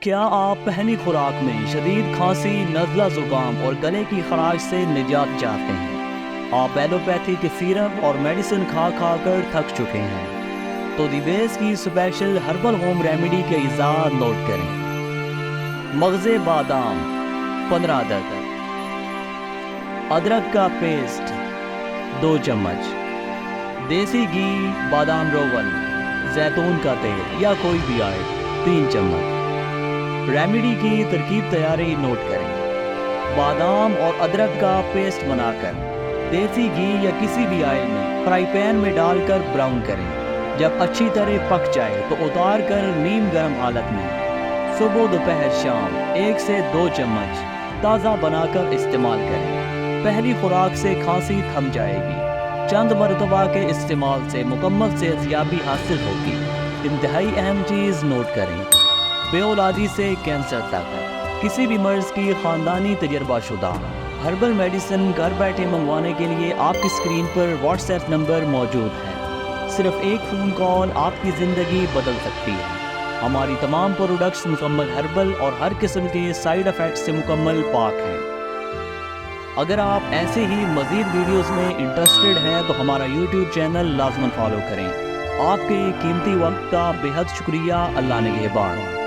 کیا آپ پہلی خوراک میں شدید کھانسی، نزلہ زکام اور گلے کی خراش سے نجات چاہتے ہیں؟ آپ ایلوپیتھی کے سیرپ اور میڈیسن کھا کر تھک چکے ہیں تو دی بیس کی اسپیشل ہربل ہوم ریمیڈی کے اجزاء نوٹ کریں۔ مغز بادام 15 عدد، ادرک کا پیسٹ 2 چمچ، دیسی گھی، بادام روغن، زیتون کا تیل یا کوئی بھی آئل 3 چمچ۔ ریمیڈی کی ترکیب تیاری نوٹ کریں۔ بادام اور ادرک کا پیسٹ بنا کر دیسی گھی یا کسی بھی آئل میں فرائی پین میں ڈال کر براؤن کریں۔ جب اچھی طرح پک جائے تو اتار کر نیم گرم حالت میں صبح دوپہر شام 1 سے 2 چمچ تازہ بنا کر استعمال کریں۔ پہلی خوراک سے کھانسی تھم جائے گی۔ چند مرتبہ کے استعمال سے مکمل صحتیابی حاصل ہوگی۔ انتہائی اہم چیز نوٹ کریں، بے اولادی سے کینسر تک کسی بھی مرض کی خاندانی تجربہ شدہ ہربل میڈیسن گھر بیٹھے منگوانے کے لیے آپ کی اسکرین پر واٹس ایپ نمبر موجود ہے۔ صرف ایک فون کال آپ کی زندگی بدل سکتی ہے۔ ہماری تمام پروڈکٹس مکمل ہربل اور ہر قسم کے سائیڈ افیکٹ سے مکمل پاک ہیں۔ اگر آپ ایسے ہی مزید ویڈیوز میں انٹرسٹڈ ہیں تو ہمارا یوٹیوب چینل لازماً فالو کریں۔ آپ کے قیمتی وقت کا بے حد شکریہ۔ اللہ نگہبان۔